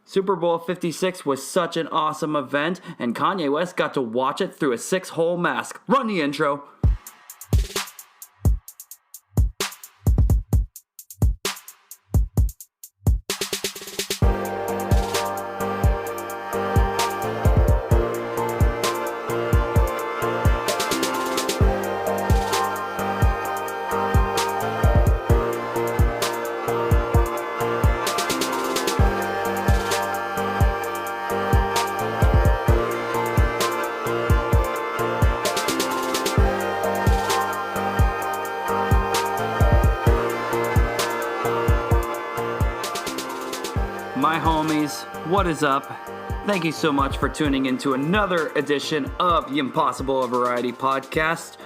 Super Bowl 56 was such an awesome event, and Kanye West got to watch it through a 6-hole mask. Run the intro. My homies, what is up? Thank you so much for tuning into another edition of the Impossible Variety Podcast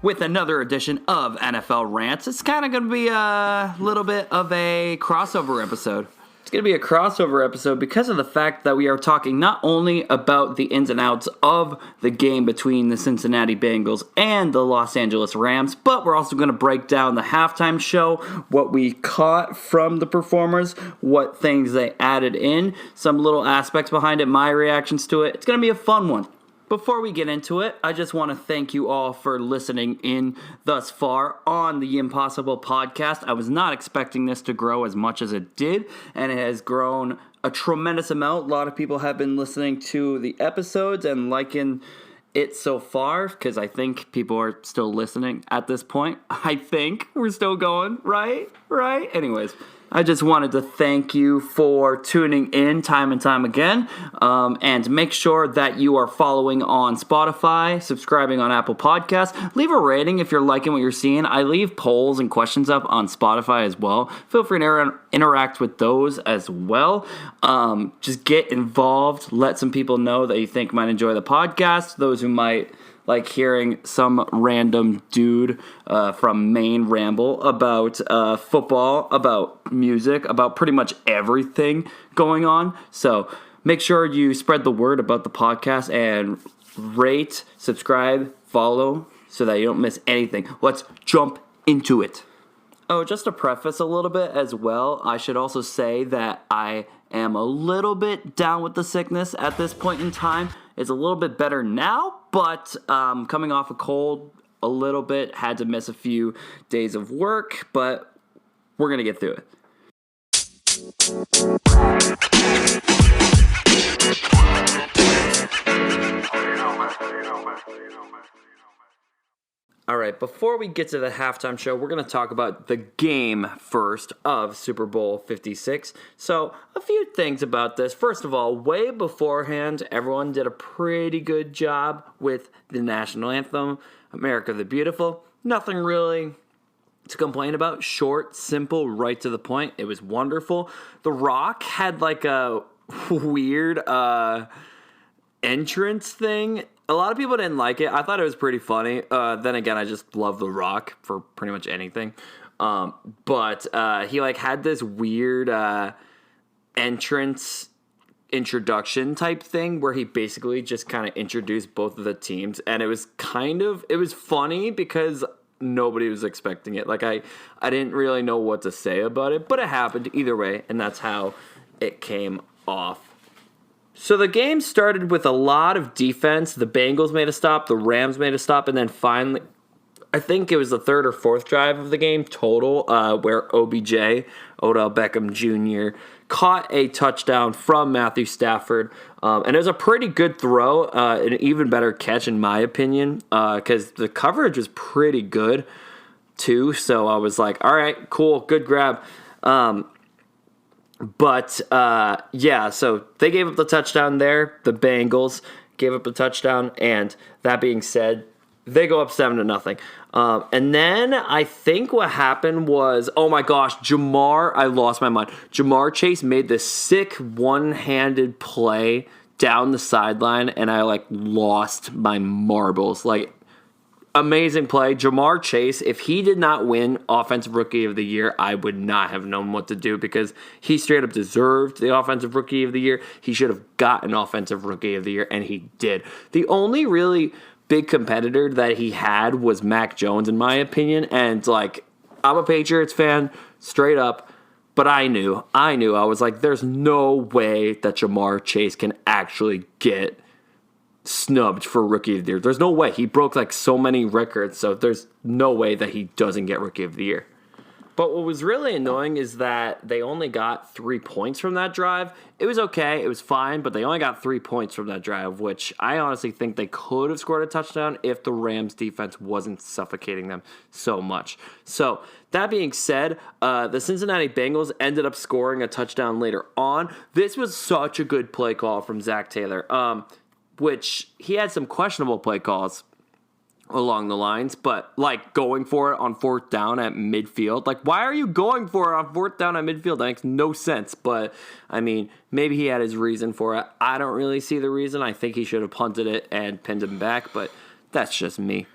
with another edition of NFL Rants. It's kind of going to be a little bit of a crossover episode. It's going to be a crossover episode because of the fact that we are talking not only about the ins and outs of the game between the Cincinnati Bengals and the Los Angeles Rams, but we're also going to break down the halftime show, what we caught from the performers, what things they added in, some little aspects behind it, my reactions to it. It's going to be a fun one. Before we get into it, I just want to thank you all for listening in thus far on the Impossible Podcast. I was not expecting this to grow as much as it did, and it has grown a tremendous amount. A lot of people have been listening to the episodes and liking it so far, because I think people are still listening at this point. I think we're still going, right? Anyways, I just wanted to thank you for tuning in time and time again, and make sure that you are following on Spotify, subscribing on Apple Podcasts. Leave a rating if you're liking what you're seeing. I leave polls and questions up on Spotify as well. Feel free to interact with those as well. Just get involved. Let some people know that you think might enjoy the podcast. Those who might like hearing some random dude from Maine ramble about football, about music, about pretty much everything going on. So make sure you spread the word about the podcast and rate, subscribe, follow so that you don't miss anything. Let's jump into it. Oh, just to preface a little bit as well, I should also say that I am a little bit down with the sickness at this point in time. It's a little bit better now, but coming off a cold a little bit, had to miss a few days of work, but we're going to get through it. All right, before we get to the halftime show, we're going to talk about the game first of Super Bowl 56. So, a few things about this. First of all, way beforehand, everyone did a pretty good job with the national anthem, America the Beautiful. Nothing really to complain about. Short, simple, right to the point. It was wonderful. The Rock had like a weird entrance thing. A lot of people didn't like it. I thought it was pretty funny. Then again, I just love The Rock for pretty much anything. But he like had this weird entrance introduction type thing where he basically just kind of introduced both of the teams, and it was funny because nobody was expecting it. Like I didn't really know what to say about it, but it happened either way, and that's how it came off. So the game started with a lot of defense. The Bengals made a stop, the Rams made a stop, and then finally, I think it was the third or fourth drive of the game total, where OBJ, Odell Beckham Jr., caught a touchdown from Matthew Stafford. And it was a pretty good throw, an even better catch in my opinion, because the coverage was pretty good too. So I was like, all right, cool, good grab. But so they gave up the touchdown there. The Bengals gave up the touchdown, and that being said, they go up 7-0. And then I think what happened was, oh my gosh, I lost my mind. Jamar Chase made this sick one-handed play down the sideline, and I like lost my marbles. Like, amazing play. Jamar Chase, if he did not win Offensive Rookie of the Year, I would not have known what to do because he straight up deserved the Offensive Rookie of the Year. He should have gotten Offensive Rookie of the Year, and he did. The only really big competitor that he had was Mac Jones, in my opinion, and like, I'm a Patriots fan, straight up. But I knew. I was like, there's no way that Jamar Chase can actually get snubbed for Rookie of the Year. There's no way. He broke like so many records, so there's no way that he doesn't get Rookie of the Year. But what was really annoying is that they only got 3 points from that drive. It was okay. It was fine, but they only got 3 points from that drive, which I honestly think they could have scored a touchdown if the Rams defense wasn't suffocating them so much. So that being said, the Cincinnati Bengals ended up scoring a touchdown later on. This was such a good play call from Zach Taylor, which he had some questionable play calls along the lines, but like going for it on 4th down at midfield. Like, why are you going for it on 4th down at midfield? That makes no sense. But I mean, maybe he had his reason for it. I don't really see the reason. I think he should have punted it and pinned him back, but that's just me.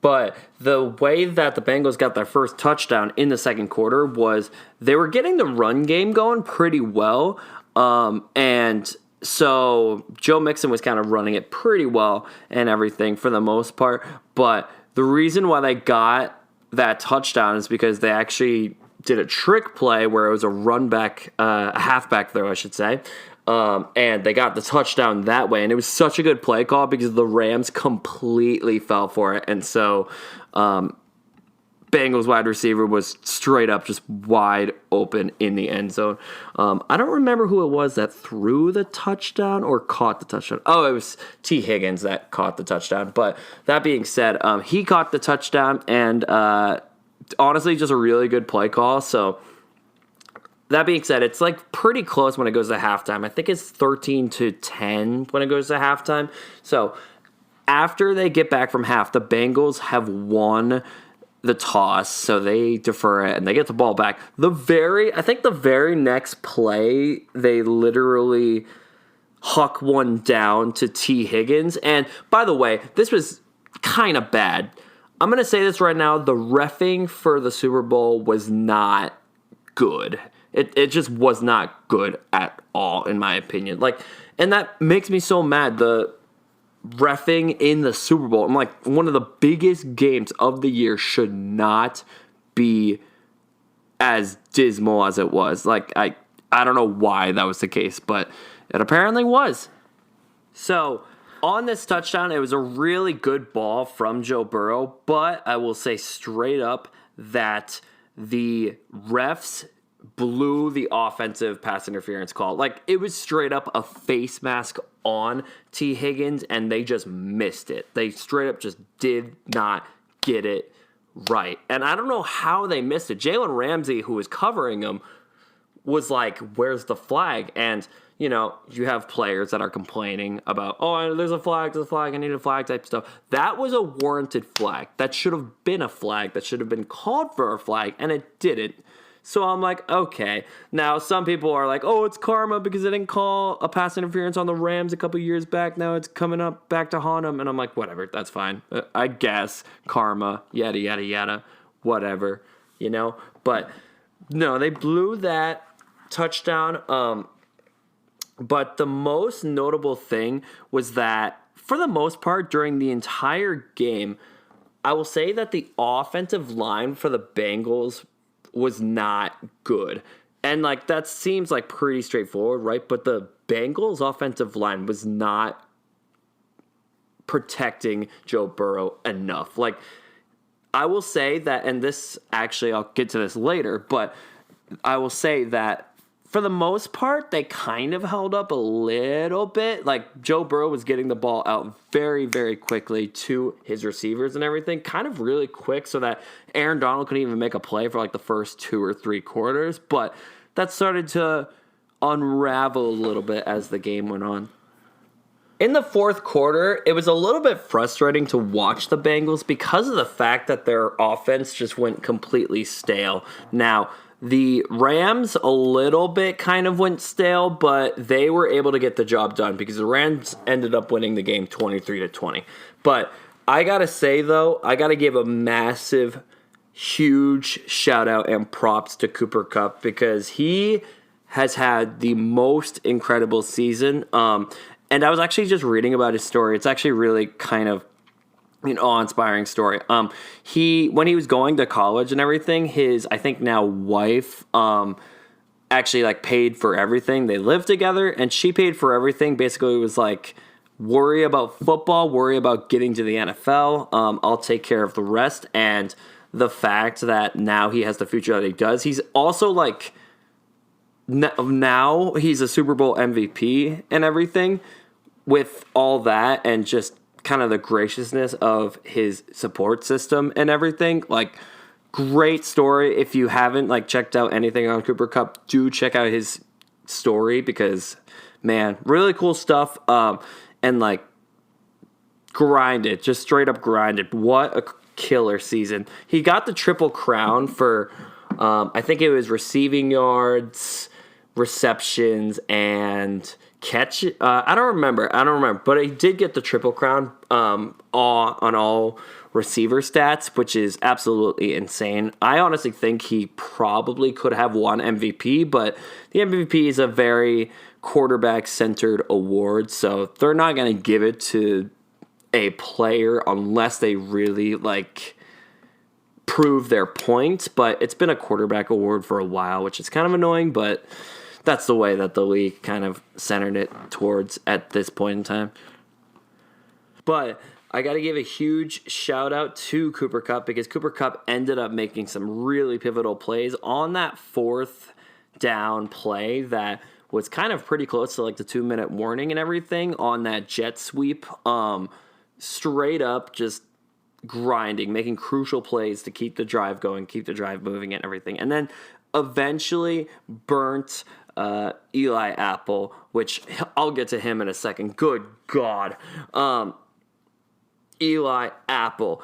But the way that the Bengals got their first touchdown in the second quarter was they were getting the run game going pretty well. And so Joe Mixon was kind of running it pretty well and everything for the most part. But the reason why they got that touchdown is because they actually did a trick play where it was a run back, a halfback throw, I should say. And they got the touchdown that way. And it was such a good play call because the Rams completely fell for it. And so Bengals wide receiver was straight up just wide open in the end zone. I don't remember who it was that threw the touchdown or caught the touchdown. Oh, it was T. Higgins that caught the touchdown. But that being said, he caught the touchdown, and honestly, just a really good play call. So that being said, it's like pretty close when it goes to halftime. I think it's 13-10 when it goes to halftime. So after they get back from half, the Bengals have won the toss, so they defer it and they get the ball back. I think the very next play, they literally huck one down to T. Higgins. And by the way, this was kind of bad. I'm going to say this right now. The reffing for the Super Bowl was not good. It just was not good at all, in my opinion. And that makes me so mad. The reffing in the Super Bowl, I'm like, one of the biggest games of the year should not be as dismal as it was. Like, I don't know why that was the case, but it apparently was. So on this touchdown, it was a really good ball from Joe Burrow, but I will say straight up that the refs blew the offensive pass interference call. Like, it was straight up a face mask on T. Higgins, and they just missed it. They straight up just did not get it right. And I don't know how they missed it. Jalen Ramsey, who was covering him, was like, where's the flag? And, you know, you have players that are complaining about, oh, there's a flag, I need a flag type stuff. That was a warranted flag. That should have been a flag. That should have been called for a flag, and it didn't. So I'm like, okay. Now, some people are like, oh, it's karma because they didn't call a pass interference on the Rams a couple years back. Now it's coming up back to haunt them. And I'm like, whatever, that's fine. I guess karma, yada, yada, yada, whatever, you know. But no, they blew that touchdown. But the most notable thing was that, for the most part, during the entire game, I will say that the offensive line for the Bengals was not good. And like, that seems like pretty straightforward, right? But the Bengals offensive line was not protecting Joe Burrow enough. Like, I will say that, and this actually, I'll get to this later, but I will say that for the most part, they kind of held up a little bit. Like, Joe Burrow was getting the ball out very, very quickly to his receivers and everything, kind of really quick, so that Aaron Donald couldn't even make a play for like the first 2 or 3 quarters. But that started to unravel a little bit as the game went on. In the fourth quarter, it was a little bit frustrating to watch the Bengals because of the fact that their offense just went completely stale. Now, the Rams a little bit kind of went stale, but they were able to get the job done because the Rams ended up winning the game 23-20. But I gotta say, though, I gotta give a massive, huge shout out and props to Cooper Kupp because he has had the most incredible season. And I was actually just reading about his story. It's actually really kind of an awe-inspiring story. When he was going to college and everything, his, I think now wife, actually like paid for everything. They lived together, and she paid for everything. Basically, it was like, worry about football, worry about getting to the NFL. I'll take care of the rest. And the fact that now he has the future that he does, he's also like, now he's a Super Bowl MVP and everything. With all that and just kind of the graciousness of his support system and everything, like, great story. If you haven't like checked out anything on Cooper Kupp, do check out his story because, man, really cool stuff. And like, grind it, just straight up grind it. What a killer season. He got the Triple Crown for, I think it was receiving yards, receptions, and catch. I don't remember, but he did get the Triple Crown on all receiver stats, which is absolutely insane. I honestly think he probably could have won MVP, but the MVP is a very quarterback-centered award, so they're not going to give it to a player unless they really like prove their point. But it's been a quarterback award for a while, which is kind of annoying, but that's the way that the league kind of centered it towards at this point in time. But I got to give a huge shout out to Cooper Kupp because Cooper Kupp ended up making some really pivotal plays on that 4th down play that was kind of pretty close to like the 2-minute warning and everything on that jet sweep. Straight up just grinding, making crucial plays to keep the drive going, keep the drive moving and everything. And then eventually burnt Eli Apple, which I'll get to him in a second. Good God. Eli Apple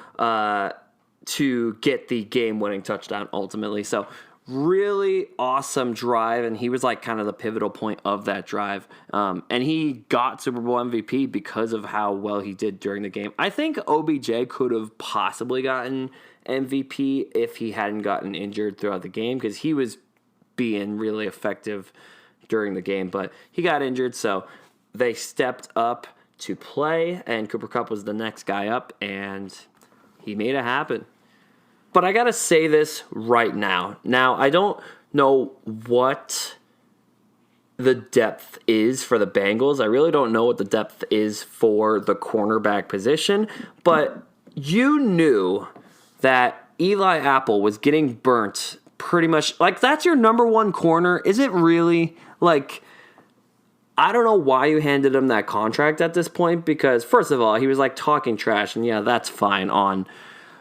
to get the game-winning touchdown ultimately. So really awesome drive, and he was like kind of the pivotal point of that drive. And he got Super Bowl MVP because of how well he did during the game. I think OBJ could have possibly gotten MVP if he hadn't gotten injured throughout the game because he was being really effective during the game, but he got injured, so they stepped up to play, and Cooper Kupp was the next guy up, and he made it happen. But I gotta say this right now. Now, I don't know what the depth is for the Bengals. I really don't know what the depth is for the cornerback position, but you knew that Eli Apple was getting burnt pretty much. Like, that's your number one corner. Is it really? Like, I don't know why you handed him that contract at this point because, first of all, he was, like, talking trash, and yeah, that's fine on,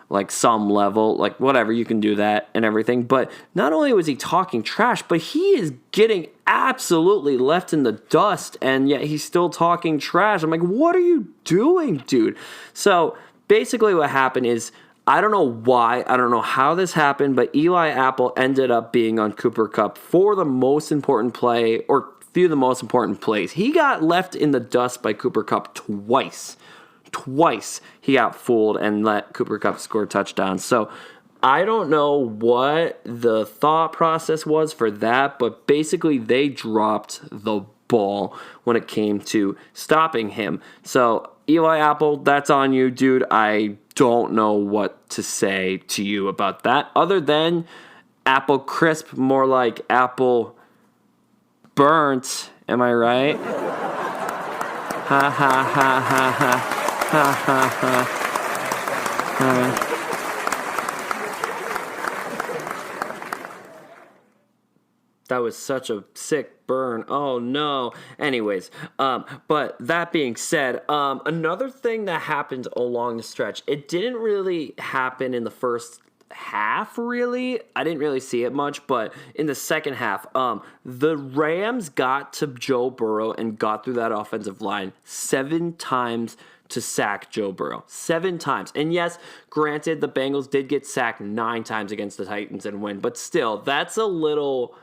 like, some level. Like, whatever, you can do that and everything. But not only was he talking trash, but he is getting absolutely left in the dust, and yet he's still talking trash. I'm like, what are you doing, dude? So, basically what happened is, I don't know why, I don't know how this happened, but Eli Apple ended up being on Cooper Kupp for the most important play, or few of the most important plays. He got left in the dust by Cooper Kupp twice. Twice he got fooled and let Cooper Kupp score touchdowns. So I don't know what the thought process was for that, but basically they dropped the ball when it came to stopping him. So Eli Apple, that's on you, dude. I don't know what to say to you about that other than Apple crisp, more like Apple burnt. Am I right? Ha ha ha ha ha. Ha ha ha. That was such a sick burn. Oh no. Anyways, but that being said, another thing that happened along the stretch, it didn't really happen in the first half, really. I didn't really see it much, but in the second half, the Rams got to Joe Burrow and got through that offensive line 7 times to sack Joe Burrow. 7 times. And yes, granted, the Bengals did get sacked 9 times against the Titans and win, but still, that's a little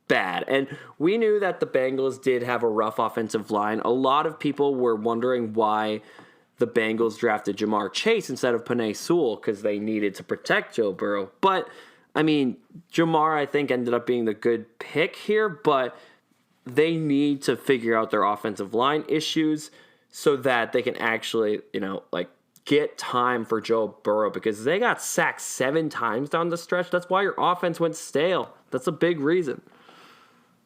bad. And we knew that the Bengals did have a rough offensive line. A lot of people were wondering why the Bengals drafted Jamar Chase instead of Penei Sewell because they needed to protect Joe Burrow. But, I mean, Jamar, I think, ended up being the good pick here, but they need to figure out their offensive line issues so that they can actually, get time for Joe Burrow because they got sacked 7 times down the stretch. That's why your offense went stale. That's a big reason.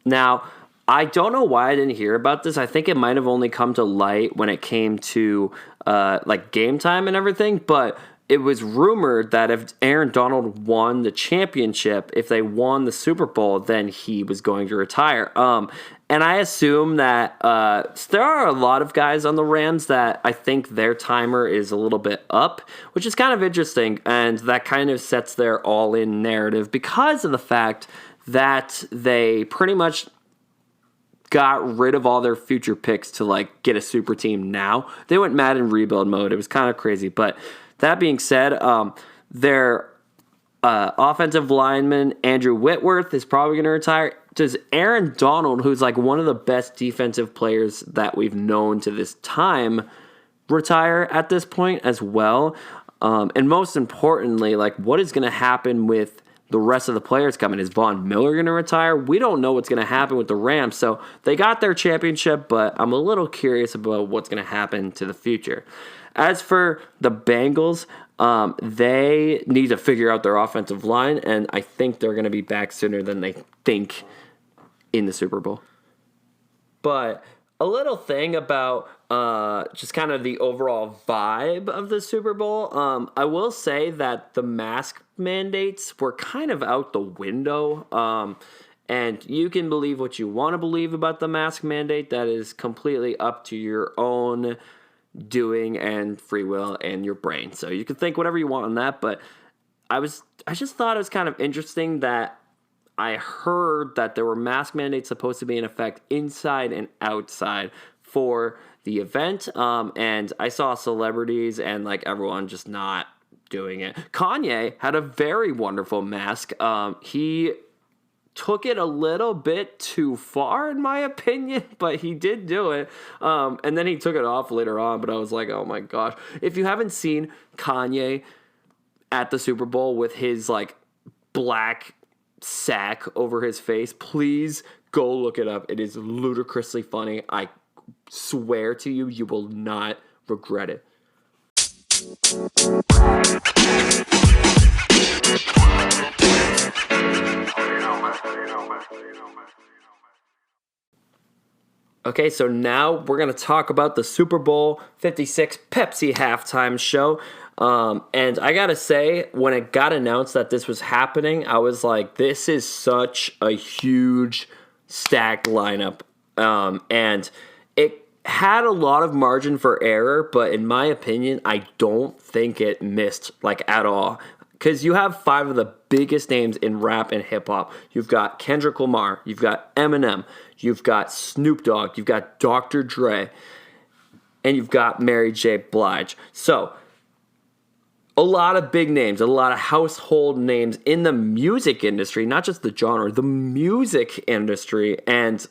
Now, I don't know why I didn't hear about this. I think it might have only come to light when it came to like game time and everything, but it was rumored that if Aaron Donald won the championship, if they won the Super Bowl, then he was going to retire. And I assume that there are a lot of guys on the Rams that I think their timer is a little bit up, which is kind of interesting, and that kind of sets their all-in narrative because of the fact that they pretty much got rid of all their future picks to like get a super team now. They went mad in rebuild mode. It was kind of crazy, but that being said, their offensive lineman, Andrew Whitworth, is probably going to retire. Does Aaron Donald, who's like one of the best defensive players that we've known to this time, retire at this point as well? And most importantly, like what is going to happen with the rest of the players coming? Is Von Miller going to retire? We don't know what's going to happen with the Rams. So they got their championship, but I'm a little curious about what's going to happen to the future. As for the Bengals, they need to figure out their offensive line, and I think they're going to be back sooner than they think in the Super Bowl. But a little thing about just kind of the overall vibe of the Super Bowl, I will say that the mask mandates were kind of out the window. And you can believe what you want to believe about the mask mandate. That is completely up to your own doing and free will and your brain. So you can think whatever you want on that, but I just thought it was kind of interesting that I heard that there were mask mandates supposed to be in effect inside and outside for the event. And I saw celebrities and like everyone just not doing it. Kanye had a very wonderful mask. He took it a little bit too far, in my opinion, but he did do it. And then he took it off later on, but I was like, oh my gosh. If you haven't seen Kanye at the Super Bowl with his like black sack over his face, please go look it up. It is ludicrously funny. I swear to you, you will not regret it. Okay, so now we're going to talk about the Super Bowl 56 Pepsi halftime show. And I got to say, when it got announced that this was happening, I was like, this is such a huge stacked lineup. And it had a lot of margin for error, but in my opinion, I don't think it missed like at all. Because you have 5 of the biggest names in rap and hip-hop. You've got Kendrick Lamar, you've got Eminem, you've got Snoop Dogg, you've got Dr. Dre, and you've got Mary J. Blige. So, a lot of big names, a lot of household names in the music industry, not just the genre, the music industry, and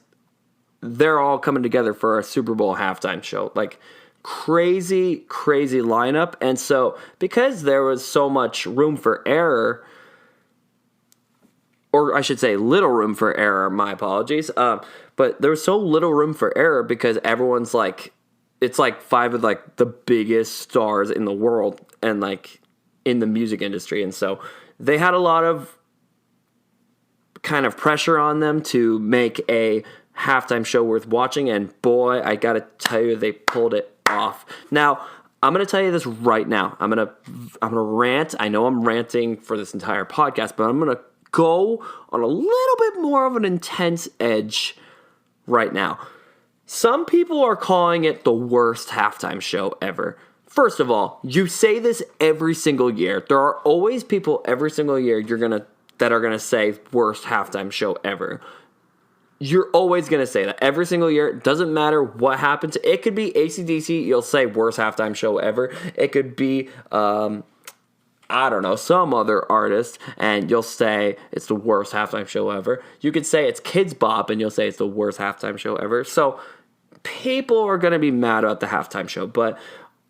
they're all coming together for a Super Bowl halftime show. Like, crazy lineup. And so because there was so much room for error, or I should say little room for error, my apologies, but there was so little room for error because everyone's like, it's like 5 of like the biggest stars in the world and like in the music industry. And so they had a lot of kind of pressure on them to make a halftime show worth watching, and boy, I gotta tell you, they pulled it off. Now, I'm gonna tell you this right now. I'm gonna rant. I know I'm ranting for this entire podcast, but I'm gonna go on a little bit more of an intense edge right now. Some people are calling it the worst halftime show ever. First of all, you say this every single year. There are always people every single year that are gonna say worst halftime show ever. You're always going to say that every single year. It doesn't matter what happens. It could be AC/DC. You'll say worst halftime show ever. It could be, I don't know, some other artist, and you'll say it's the worst halftime show ever. You could say it's Kids Bop, and you'll say it's the worst halftime show ever. So people are going to be mad about the halftime show, but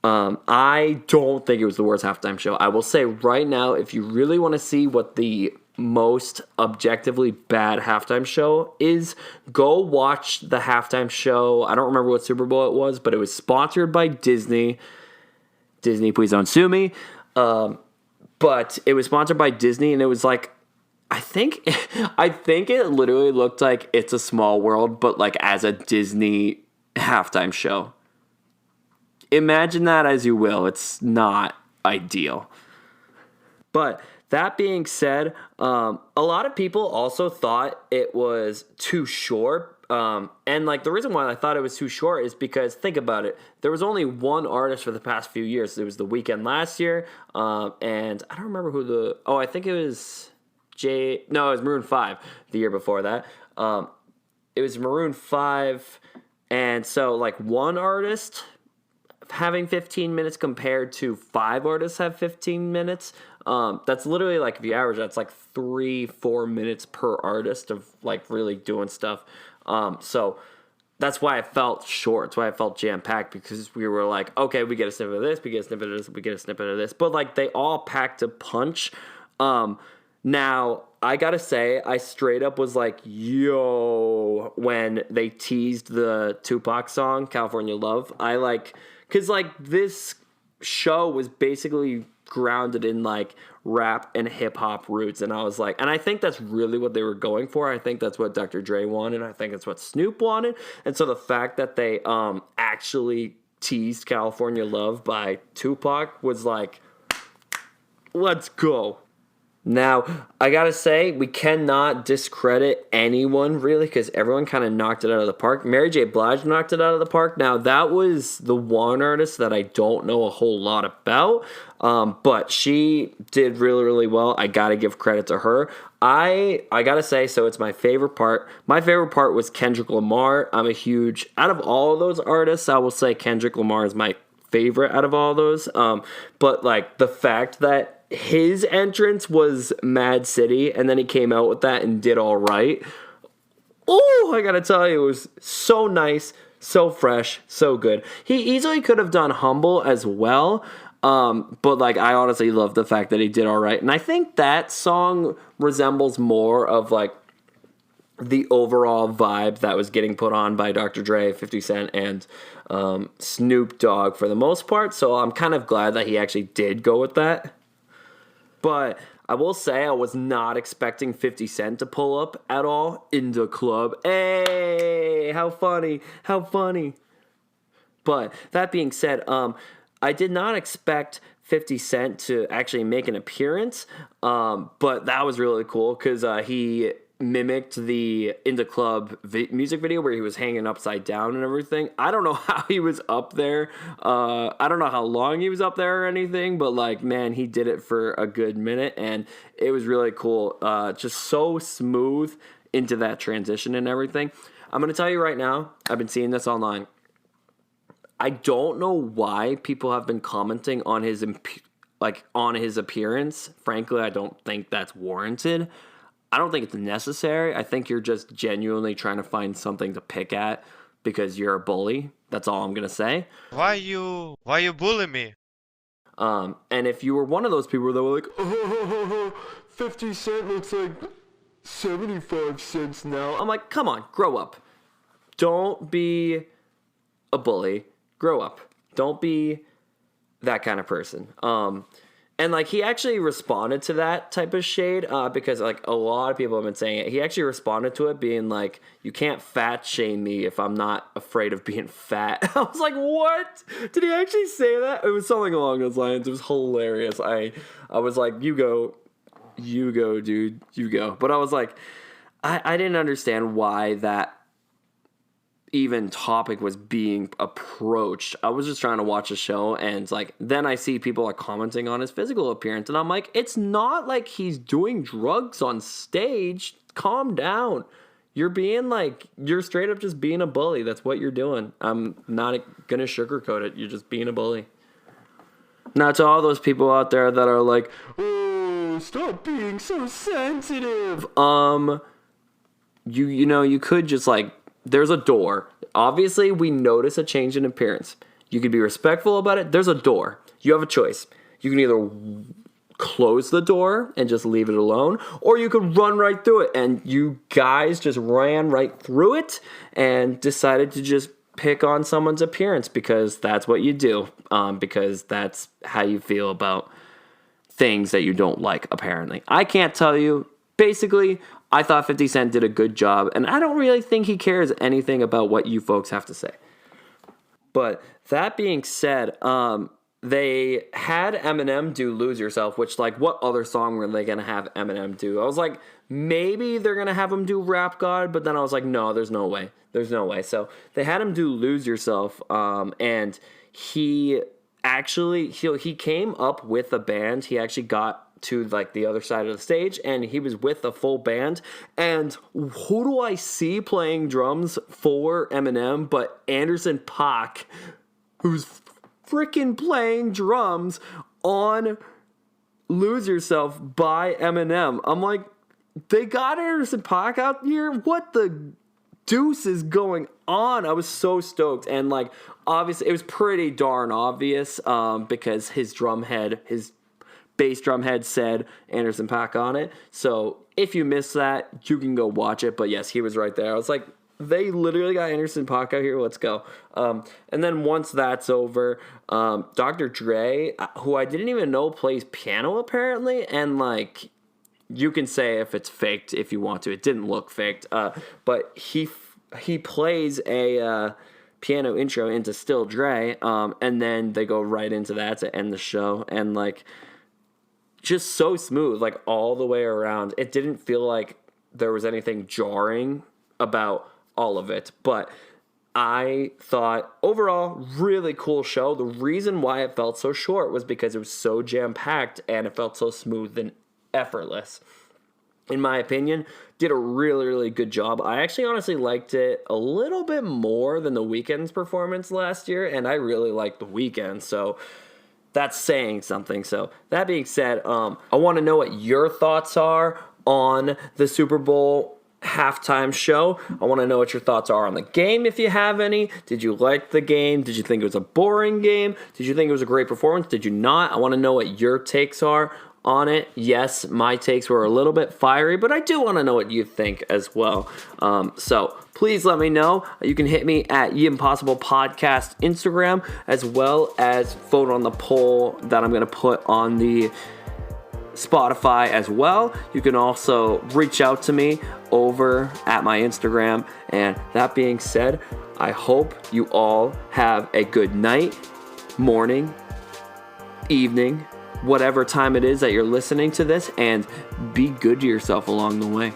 I don't think it was the worst halftime show. I will say right now, if you really want to see what the most objectively bad halftime show is, go watch the halftime show. I don't remember what Super Bowl it was, but it was sponsored by Disney. Disney, please don't sue me. But it was sponsored by Disney, and it was like I think I think it literally looked like It's a Small World, but like as a Disney halftime show. Imagine that as you will. It's not ideal. But that being said, a lot of people also thought it was too short. And like the reason why I thought it was too short is because think about it. There was only one artist for the past few years. There was The Weeknd last year, and I don't remember who the. Oh, I think it was No, it was Maroon 5 the year before that. It was Maroon 5, and so like one artist having 15 minutes compared to 5 artists have 15 minutes. That's literally like if you average that's like 3-4 minutes per artist of like really doing stuff. So that's why I felt short. That's why I felt jam-packed, because we were like, okay, we get a snippet of this, we get a snippet of this, we get a snippet of this. But like they all packed a punch. Now, I gotta say, I straight up was like, yo, when they teased the Tupac song, California Love. Because like this show was basically grounded in like rap and hip hop roots, and I was like, and I think that's really what they were going for. I think that's what Dr. Dre wanted. I think that's what Snoop wanted. And so the fact that they actually teased California Love by Tupac was like, let's go. Now, I gotta say, we cannot discredit anyone, really, because everyone kind of knocked it out of the park. Mary J. Blige knocked it out of the park. Now, that was the one artist that I don't know a whole lot about, but she did really, really well. I gotta give credit to her. I gotta say, so it's my favorite part. My favorite part was Kendrick Lamar. I'm a huge, out of all of those artists, I will say Kendrick Lamar is my favorite out of all those. But, like, the fact that his entrance was Mad City, and then he came out with that and did all right. Oh, I gotta tell you, it was so nice, so fresh, so good. He easily could have done Humble as well, but like I honestly love the fact that he did all right. And I think that song resembles more of like the overall vibe that was getting put on by Dr. Dre, 50 Cent, and Snoop Dogg for the most part. So I'm kind of glad that he actually did go with that. But I will say I was not expecting 50 Cent to pull up at all in the club. Hey, how funny, how funny. But that being said, I did not expect 50 Cent to actually make an appearance, but that was really cool because he mimicked the In the Club music video where he was hanging upside down and everything. I don't know how he was up there. I don't know how long he was up there or anything, but like, man, he did it for a good minute and it was really cool. Just so smooth into that transition and everything. I'm going to tell you right now, I've been seeing this online. I don't know why people have been commenting on his appearance. Frankly, I don't think that's warranted. I don't think it's necessary. I think you're just genuinely trying to find something to pick at because you're a bully. That's all I'm going to say. Why you bully me? And if you were one of those people that were like, oh, 50 Cent looks like 75 cents now. I'm like, come on, grow up. Don't be a bully. Grow up. Don't be that kind of person. And, like, he actually responded to that type of shade because, like, a lot of people have been saying it. He actually responded to it being like, you can't fat shame me if I'm not afraid of being fat. I was like, what? Did he actually say that? It was something along those lines. It was hilarious. I was like, you go, dude, you go. But I was like, I didn't understand why that even topic was being approached. I was just trying to watch a show and like then I see people are commenting on his physical appearance and I'm like, it's not like he's doing drugs on stage. Calm down. You're being like, you're straight up just being a bully. That's what you're doing. I'm not gonna sugarcoat it. You're just being a bully. Now to all those people out there that are like, oh, stop being so sensitive. You know, you could just like, there's a door. Obviously, we notice a change in appearance. You could be respectful about it. There's a door. You have a choice. You can either close the door and just leave it alone, or you could run right through it. And you guys just ran right through it and decided to just pick on someone's appearance because that's what you do. Because that's how you feel about things that you don't like, apparently. I can't tell you basically, I thought 50 Cent did a good job, and I don't really think he cares anything about what you folks have to say. But that being said, they had Eminem do Lose Yourself, which, like, what other song were they going to have Eminem do? I was like, maybe they're going to have him do Rap God, but then I was like, no, there's no way. There's no way. So they had him do Lose Yourself, and he actually, he came up with a band. He actually got to like the other side of the stage, and he was with a full band. And who do I see playing drums for Eminem but Anderson .Paak, who's freaking playing drums on Lose Yourself by Eminem. I'm like, they got Anderson .Paak out here? What the deuce is going on? I was so stoked. And like, obviously, it was pretty darn obvious because his bass drum head said Anderson .Paak on it. So if you missed that, you can go watch it. But yes, he was right there. I was like, they literally got Anderson .Paak out here. Let's go. And then once that's over, Dr. Dre, who I didn't even know plays piano apparently, and like, you can say if it's faked if you want to. It didn't look faked, but he plays a piano intro into Still Dre, and then they go right into that to end the show, and like, just so smooth, like all the way around. It didn't feel like there was anything jarring about all of it, but I thought overall really cool show. The reason why it felt so short was because it was so jam-packed and it felt so smooth and effortless. In my opinion, did a really, really good job. I actually honestly liked it a little bit more than The Weeknd's performance last year, and I really liked The Weeknd, so that's saying something. So that being said, I want to know what your thoughts are on the Super Bowl halftime show. I want to know what your thoughts are on the game, if you have any. Did you like the game? Did you think it was a boring game? Did you think it was a great performance? Did you not? I want to know what your takes are on it. Yes, my takes were a little bit fiery, but I do want to know what you think as well. So please let me know. You can hit me at Ye Impossible Podcast Instagram, as well as vote on the poll that I'm going to put on the Spotify as well. You can also reach out to me over at my Instagram. And that being said, I hope you all have a good night, morning, evening, whatever time it is that you're listening to this, and be good to yourself along the way.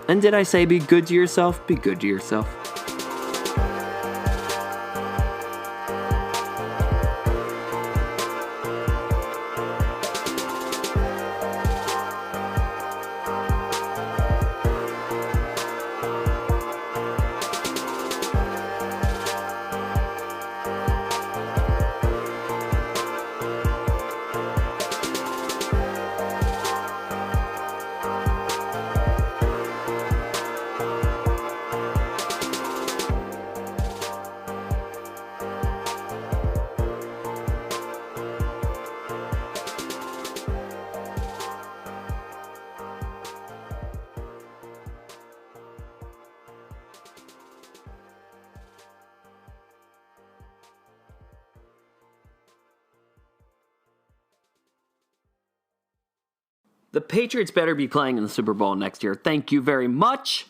And did I say be good to yourself? Be good to yourself. The Patriots better be playing in the Super Bowl next year. Thank you very much.